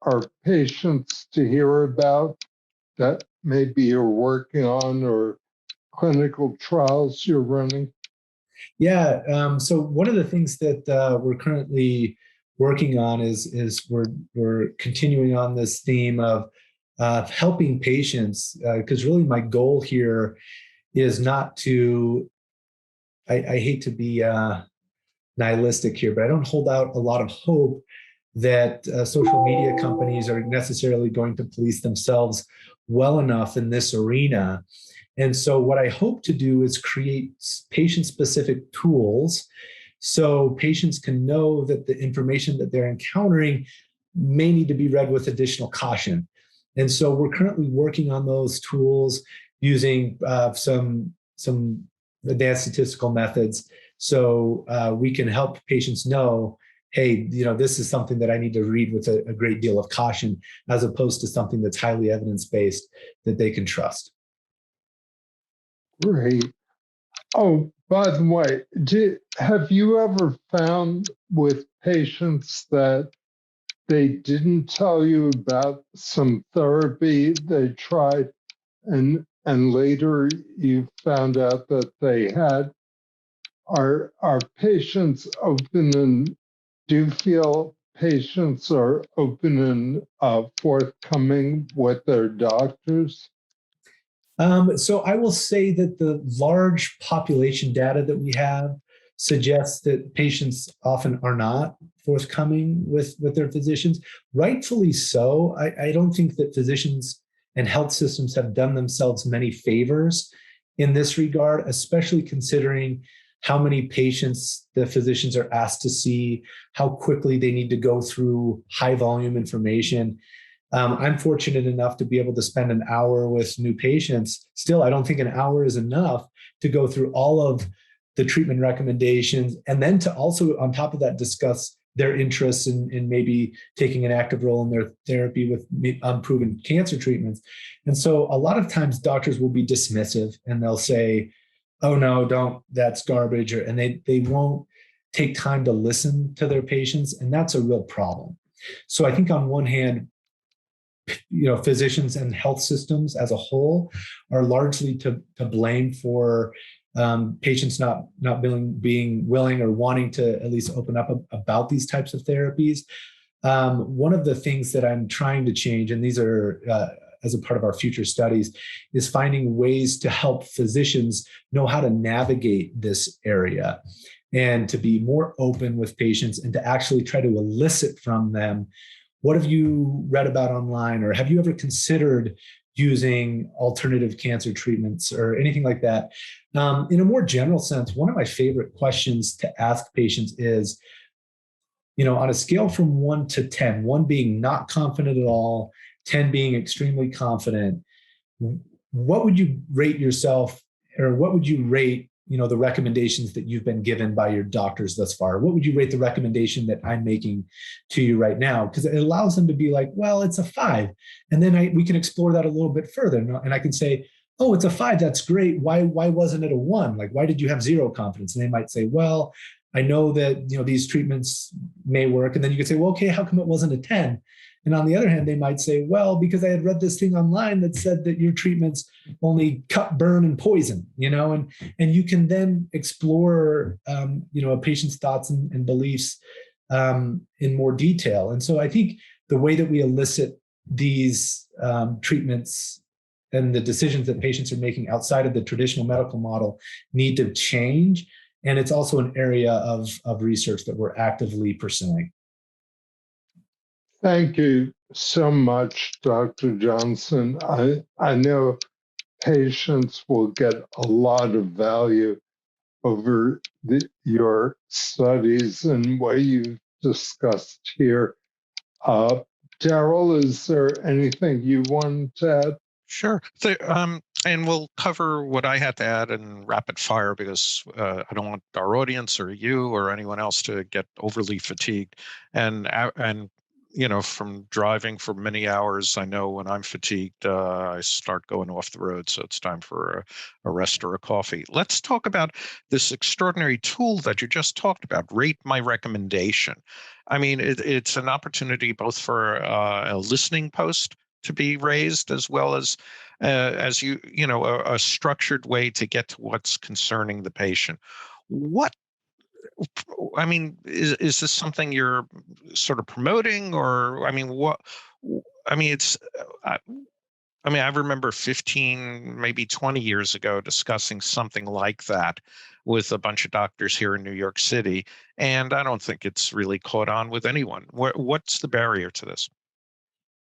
our patients to hear about that maybe you're working on or clinical trials you're running? Yeah. So one of the things that we're currently working on is we're continuing on this theme of helping patients, because really my goal here is not to. I hate to be nihilistic here, but I don't hold out a lot of hope that social media companies are necessarily going to police themselves well enough in this arena. And so what I hope to do is create patient-specific tools so patients can know that the information that they're encountering may need to be read with additional caution. And so we're currently working on those tools using some advanced statistical methods, so we can help patients know, hey, this is something that I need to read with a great deal of caution, as opposed to something that's highly evidence-based that they can trust. Great. Oh, by the way, have you ever found with patients that they didn't tell you about some therapy they tried, and later you found out that they had? Are patients open, and do you feel patients are open and forthcoming with their doctors? So I will say that the large population data that we have suggests that patients often are not forthcoming with their physicians. Rightfully so. I don't think that physicians and health systems have done themselves many favors in this regard, especially considering how many patients the physicians are asked to see, how quickly they need to go through high volume information. I'm fortunate enough to be able to spend an hour with new patients. Still, I don't think an hour is enough to go through all of the treatment recommendations, and then to also, on top of that, discuss their interests in maybe taking an active role in their therapy with unproven cancer treatments. And so a lot of times doctors will be dismissive and they'll say, oh no, don't, that's garbage, and they won't take time to listen to their patients, and that's a real problem. So I think on one hand, physicians and health systems as a whole are largely to blame for patients not being willing or wanting to at least open up about these types of therapies. One of the things that I'm trying to change, and these are as a part of our future studies, is finding ways to help physicians know how to navigate this area and to be more open with patients and to actually try to elicit from them, what have you read about online, or have you ever considered using alternative cancer treatments or anything like that? In a more general sense, one of my favorite questions to ask patients is, on a scale from 1 to 10, 1 being not confident at all, 10 being extremely confident, what would you rate yourself, or what would you rate the recommendations that you've been given by your doctors thus far? What would you rate the recommendation that I'm making to you right now? Because it allows them to be like, well, it's a 5. And then we can explore that a little bit further. And I can say, oh, it's a 5. That's great. Why wasn't it a 1? Like, why did you have 0 confidence? And they might say, well, I know that, these treatments may work. And then you could say, well, okay, how come it wasn't a 10? And on the other hand, they might say, well, because I had read this thing online that said that your treatments only cut, burn, and poison, and you can then explore, a patient's thoughts and beliefs in more detail. And so I think the way that we elicit these treatments and the decisions that patients are making outside of the traditional medical model need to change. And it's also an area of research that we're actively pursuing. Thank you so much, Dr. Johnson. I know patients will get a lot of value over your studies and what you've discussed here. Daryl, is there anything you want to add? Sure. And we'll cover what I had to add in rapid fire, because I don't want our audience or you or anyone else to get overly fatigued. And from driving for many hours, I know when I'm fatigued, I start going off the road. So it's time for a rest or a coffee. Let's talk about this extraordinary tool that you just talked about, Rate My Recommendation. I mean, it's an opportunity both for a listening post to be raised, as well as a structured way to get to what's concerning the patient. Is this something you're sort of promoting, or I remember 15, maybe 20 years ago discussing something like that with a bunch of doctors here in New York City, and I don't think it's really caught on with anyone. What's the barrier to this?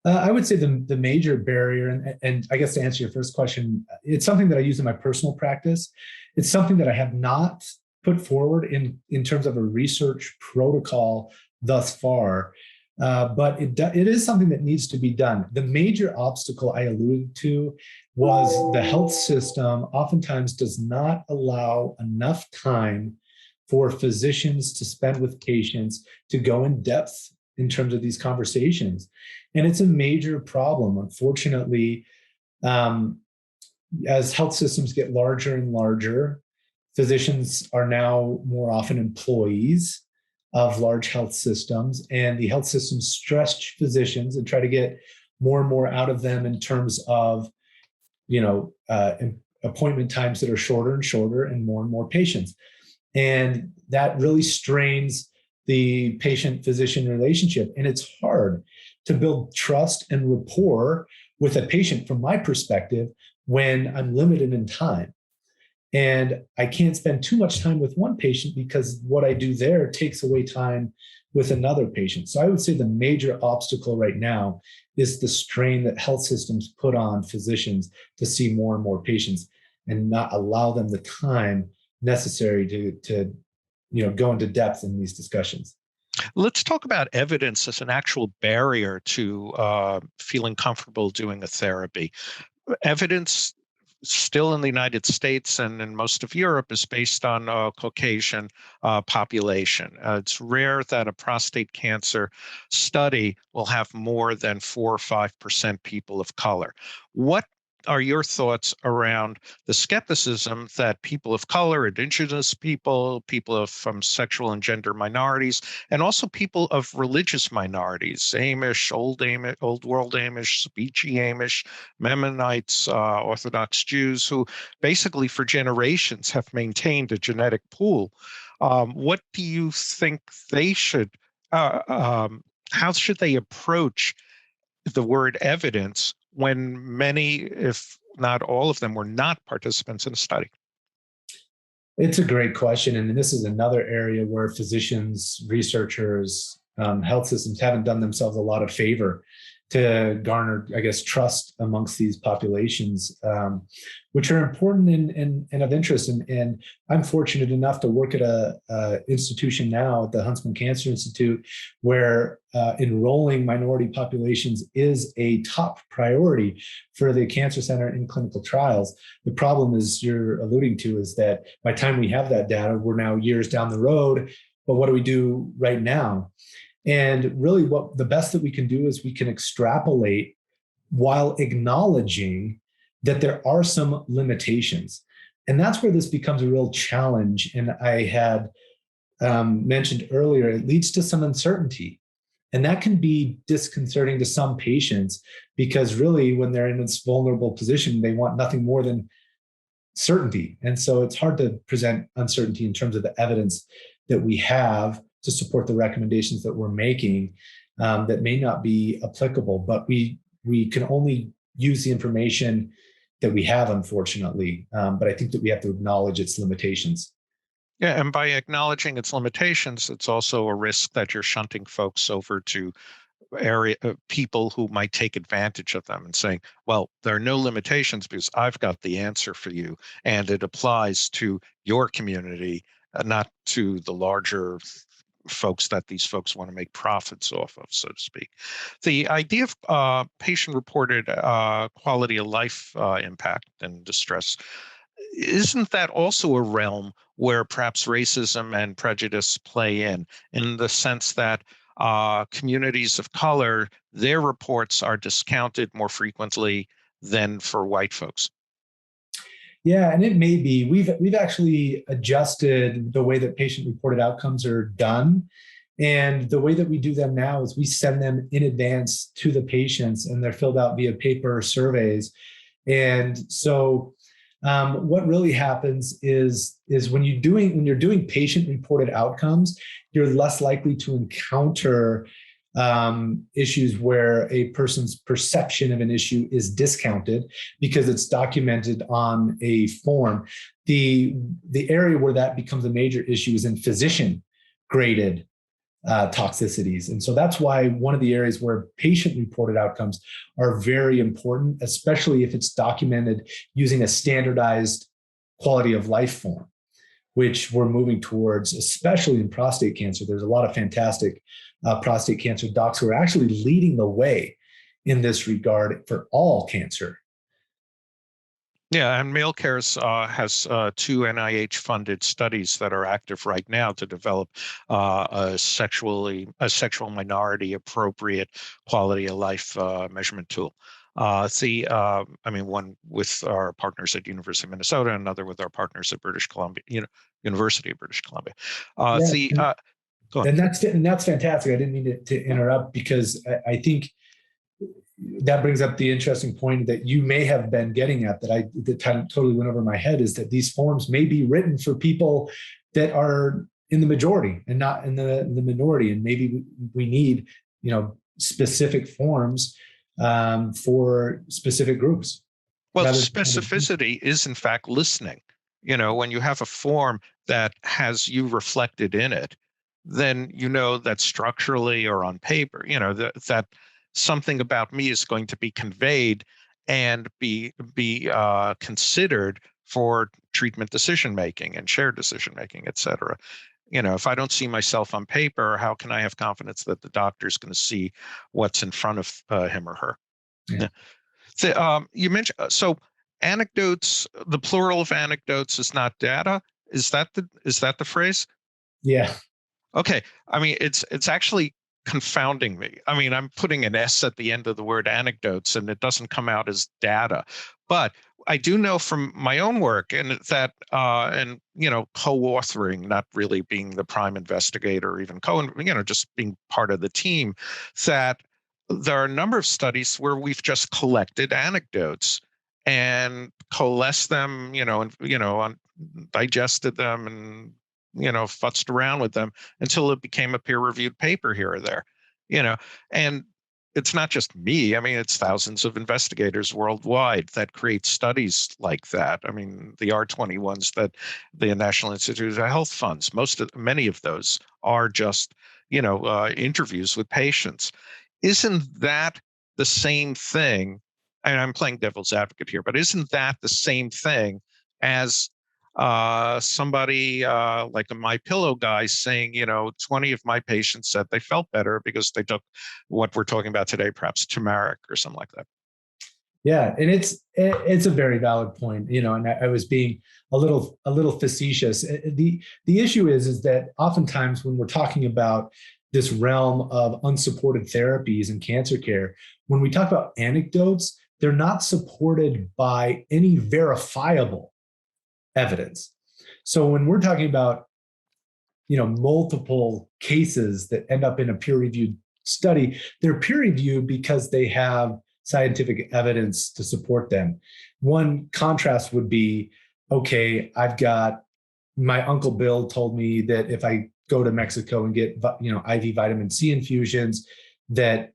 I would say the major barrier, and I guess to answer your first question, it's something that I use in my personal practice. It's something that I have not put forward in terms of a research protocol thus far. But it is something that needs to be done. The major obstacle I alluded to was the health system oftentimes does not allow enough time for physicians to spend with patients to go in depth in terms of these conversations. And it's a major problem. Unfortunately, as health systems get larger and larger, physicians are now more often employees of large health systems, and the health systems stretch physicians and try to get more and more out of them in terms of, appointment times that are shorter and shorter and more patients. And that really strains the patient-physician relationship. And it's hard to build trust and rapport with a patient, from my perspective, when I'm limited in time. And I can't spend too much time with one patient because what I do there takes away time with another patient. So I would say the major obstacle right now is the strain that health systems put on physicians to see more and more patients and not allow them the time necessary to go into depth in these discussions. Let's talk about evidence as an actual barrier to feeling comfortable doing a therapy. Evidence still in the United States and in most of Europe is based on a Caucasian population. It's rare that a prostate cancer study will have more than 4 or 5% people of color. What are your thoughts around the skepticism that people of color, indigenous people, from sexual and gender minorities, and also people of religious minorities, Amish, Old World Amish, Beachy Amish, Mennonites, Orthodox Jews, who basically for generations have maintained a genetic pool. What do you think they should, how should they approach the word evidence when many, if not all of them, were not participants in a study? It's a great question. And this is another area where physicians, researchers, health systems haven't done themselves a lot of favor to garner, I guess, trust amongst these populations, which are important and of interest. And I'm fortunate enough to work at a institution now, at the Hunstman Cancer Institute, where enrolling minority populations is a top priority for the Cancer Center in clinical trials. The problem, as you're alluding to, is that by the time we have that data, we're now years down the road. But what do we do right now? And really what the best that we can do is we can extrapolate while acknowledging that there are some limitations. And that's where this becomes a real challenge. And I had mentioned earlier, it leads to some uncertainty. And that can be disconcerting to some patients because really when they're in this vulnerable position, they want nothing more than certainty. And so it's hard to present uncertainty in terms of the evidence that we have to support the recommendations that we're making that may not be applicable, but we can only use the information that we have, unfortunately. But I think that we have to acknowledge its limitations. Yeah, and by acknowledging its limitations, it's also a risk that you're shunting folks over to people who might take advantage of them and saying, well, there are no limitations because I've got the answer for you. And it applies to your community, not to the larger folks that these folks want to make profits off of, so to speak. The idea of patient-reported quality of life impact and distress, isn't that also a realm where perhaps racism and prejudice play in the sense that communities of color, their reports are discounted more frequently than for white folks? Yeah, and it may be. We've actually adjusted the way that patient-reported outcomes are done. And the way that we do them now is we send them in advance to the patients and they're filled out via paper surveys. And so what really happens is when you're doing patient-reported outcomes, you're less likely to encounter issues where a person's perception of an issue is discounted because it's documented on a form. The area where that becomes a major issue is in physician-graded toxicities. And so that's why one of the areas where patient-reported outcomes are very important, especially if it's documented using a standardized quality of life form. which we're moving towards, especially in prostate cancer. There's a lot of fantastic prostate cancer docs who are actually leading the way in this regard for all cancer. Yeah, and Malecare has two NIH-funded studies that are active right now to develop a sexual minority appropriate quality of life measurement tool. One with our partners at University of Minnesota, and another with our partners at British Columbia, University of British Columbia. Go on. And that's fantastic. I didn't mean to interrupt, because I think that brings up the interesting point that you may have been getting at, that totally went over my head, is that these forms may be written for people that are in the majority and not in the minority. And maybe we need, specific forms for specific groups. Well, specificity is in fact listening. When you have a form that has you reflected in it, then that structurally or on paper, that something about me is going to be conveyed and be considered for treatment decision making and shared decision making, et cetera. If I don't see myself on paper, how can I have confidence that the doctor's going to see what's in front of him or her? Yeah. So, you mentioned anecdotes. The plural of anecdotes is not data. Is that the phrase? Yeah. Okay. It's actually confounding me. I'm putting an S at the end of the word anecdotes, and it doesn't come out as data. But I do know from my own work, and that co-authoring, not really being the prime investigator, or even just being part of the team, that there are a number of studies where we've just collected anecdotes and coalesced them, digested them, and futzed around with them until it became a peer-reviewed paper here or there, and it's not just me. It's thousands of investigators worldwide that create studies like that. The R21s that the National Institute of Health funds, many of those are just, interviews with patients. Isn't that the same thing? And I'm playing devil's advocate here, but isn't that the same thing as somebody like a MyPillow guy saying, 20 of my patients said they felt better because they took what we're talking about today, perhaps turmeric or something like that? Yeah, and it's a very valid point, and I was being a little facetious. The issue is that oftentimes when we're talking about this realm of unsupported therapies in cancer care, when we talk about anecdotes, they're not supported by any verifiable evidence. So when we're talking about, multiple cases that end up in a peer-reviewed study, they're peer-reviewed because they have scientific evidence to support them. One contrast would be, okay, I've got my Uncle Bill told me that if I go to Mexico and get, IV vitamin C infusions, that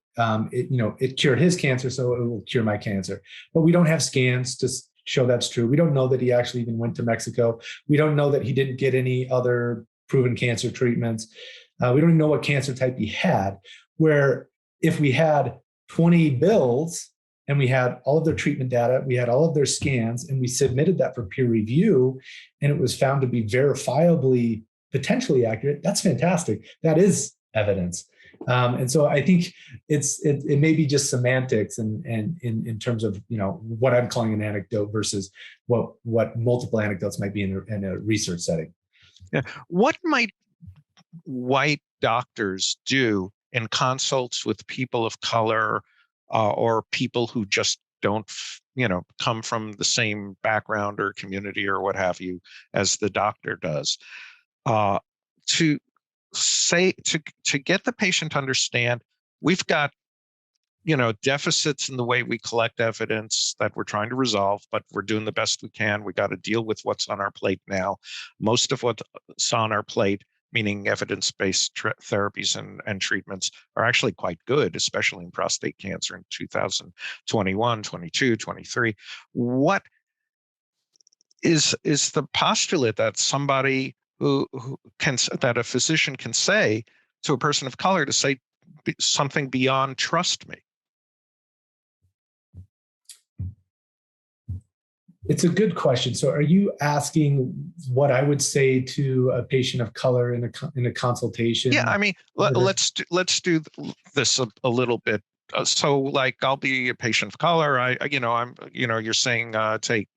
it cured his cancer, so it will cure my cancer. But we don't have scans to show that's true. We don't know that he actually even went to Mexico. We don't know that he didn't get any other proven cancer treatments. We don't even know what cancer type he had. Where if we had 20 bills and we had all of their treatment data, we had all of their scans, and we submitted that for peer review, and it was found to be verifiably potentially accurate, that's fantastic. That is evidence. And so I think it may be just semantics and in terms of what I'm calling an anecdote versus what multiple anecdotes might be in a research setting. Yeah. What might white doctors do in consults with people of color or people who just don't come from the same background or community or what have you as the doctor does, to get the patient to understand we've got deficits in the way we collect evidence that we're trying to resolve, but we're doing the best we can. We got to deal with what's on our plate now. Most of what's on our plate, meaning evidence-based therapies and treatments, are actually quite good, especially in prostate cancer in 2021, 22, 23. What is the postulate that somebody that a physician can say to a person of color to say something beyond trust me? It's a good question. So, are you asking what I would say to a patient of color in a Yeah, consultation? I mean, let's do this a little bit. So, like, I'll be a patient of color. You're saying take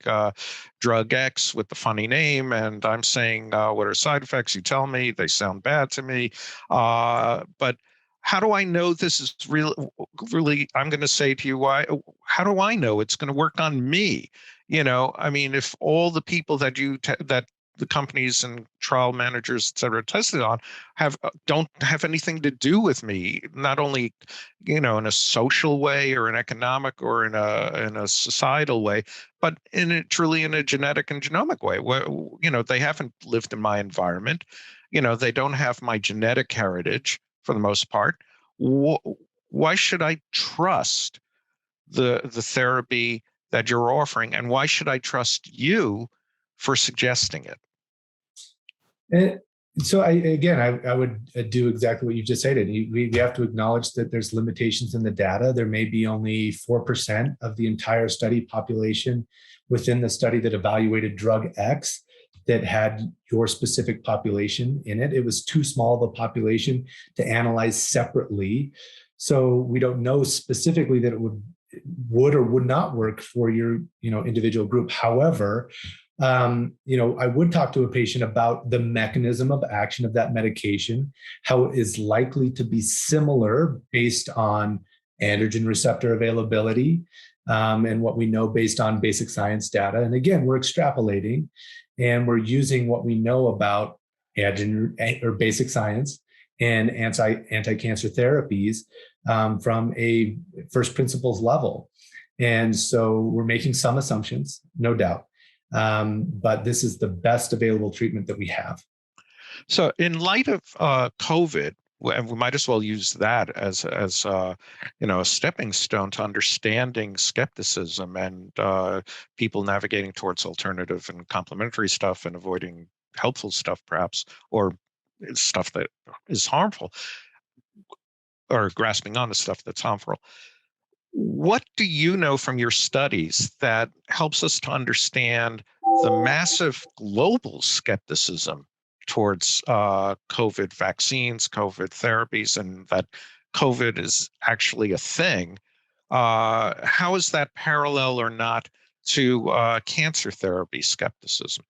drug X with the funny name, and I'm saying what are side effects? You tell me they sound bad to me, but how do I know this is really? I'm going to say to you, why? How do I know it's going to work on me? I mean, if all the people that that the companies and trial managers, et cetera, tested on don't have anything to do with me, not only in a social way or an economic or in a societal way, but truly in a genetic and genomic way. Where they haven't lived in my environment, they don't have my genetic heritage for the most part. Why should I trust the therapy that you're offering, and why should I trust you for suggesting it? And so I would do exactly what you just stated. We have to acknowledge that there's limitations in the data. There may be only 4% of the entire study population within the study that evaluated drug X that had your specific population in it. It was too small of a population to analyze separately. So we don't know specifically that it would or would not work for your individual group. However, I would talk to a patient about the mechanism of action of that medication, how it is likely to be similar based on androgen receptor availability, and what we know based on basic science data. And again, we're extrapolating and we're using what we know about androgen or basic science and anti-cancer therapies from a first principles level. And so we're making some assumptions, no doubt. But this is the best available treatment that we have. So, in light of COVID, and we might as well use that as a stepping stone to understanding skepticism and people navigating towards alternative and complementary stuff and avoiding helpful stuff, perhaps, or stuff that is harmful, or grasping on to stuff that's harmful. What do you know from your studies that helps us to understand the massive global skepticism towards COVID vaccines, COVID therapies, and that COVID is actually a thing? How is that parallel or not to cancer therapy skepticism?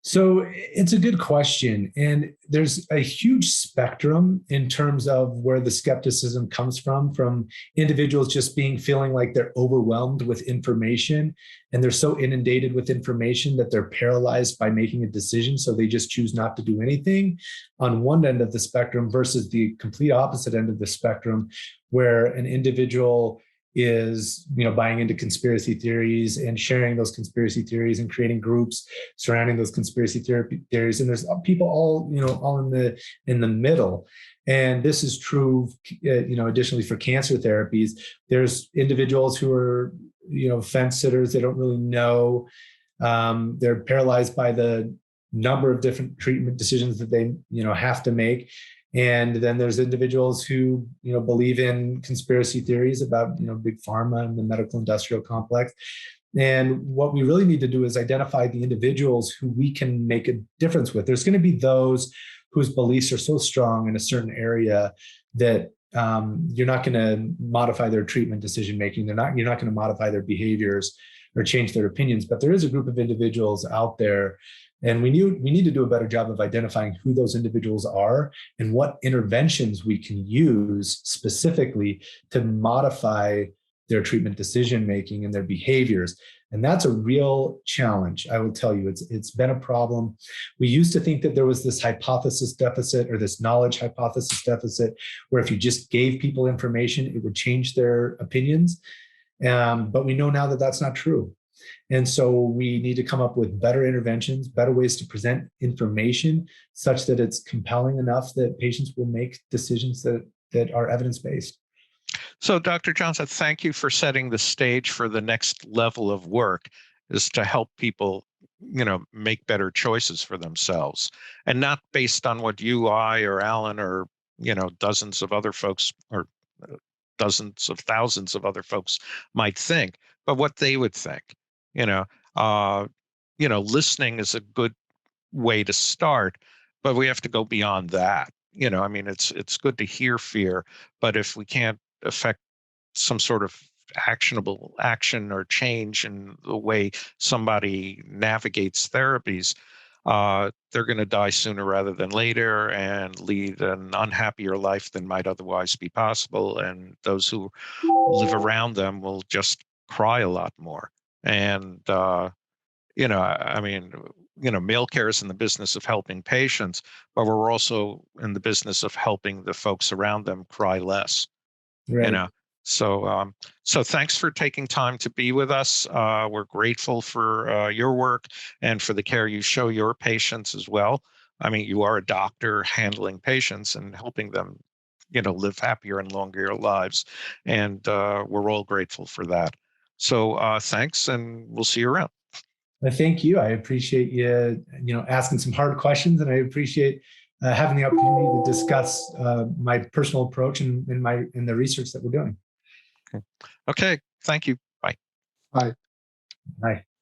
So it's a good question. And there's a huge spectrum in terms of where the skepticism comes from individuals just feeling like they're overwhelmed with information and they're so inundated with information that they're paralyzed by making a decision. So they just choose not to do anything on one end of the spectrum versus the complete opposite end of the spectrum, where an individual is buying into conspiracy theories and sharing those conspiracy theories and creating groups surrounding those conspiracy theories, and there's people all in the middle. And this is true additionally for cancer therapies. There's individuals who are fence sitters. They don't really know. They're paralyzed by the number of different treatment decisions that they have to make. And then there's individuals who, believe in conspiracy theories about, big pharma and the medical industrial complex. And what we really need to do is identify the individuals who we can make a difference with. There's going to be those whose beliefs are so strong in a certain area that you're not going to modify their treatment decision making. You're not going to modify their behaviors or change their opinions. But there is a group of individuals out there, and we need to do a better job of identifying who those individuals are and what interventions we can use specifically to modify their treatment decision making and their behaviors. And that's a real challenge. I will tell you, it's been a problem. We used to think that there was this hypothesis deficit or this knowledge hypothesis deficit, where if you just gave people information, it would change their opinions. But we know now that that's not true. And so we need to come up with better interventions, better ways to present information such that it's compelling enough that patients will make decisions that are evidence-based. So, Dr. Johnson, thank you for setting the stage for the next level of work, is to help people, make better choices for themselves, and not based on what you, I, or Allen, or, dozens of other folks, or dozens of thousands of other folks might think, but what they would think. You know, uh, listening is a good way to start, but we have to go beyond that. I mean, it's good to hear fear, but if we can't affect some sort of actionable action or change in the way somebody navigates therapies, they're going to die sooner rather than later and lead an unhappier life than might otherwise be possible. And those who live around them will just cry a lot more. And, I mean, Malecare is in the business of helping patients, but we're also in the business of helping the folks around them cry less. you Right. know so thanks for taking time to be with us. We're grateful for your work and for the care you show your patients as well. I mean, you are a doctor handling patients and helping them live happier and longer lives, and we're all grateful for that. So thanks, and we'll see you around. Thank you. I appreciate you, asking some hard questions, and I appreciate having the opportunity to discuss my personal approach and in the research that we're doing. Okay, thank you. Bye. Bye. Bye.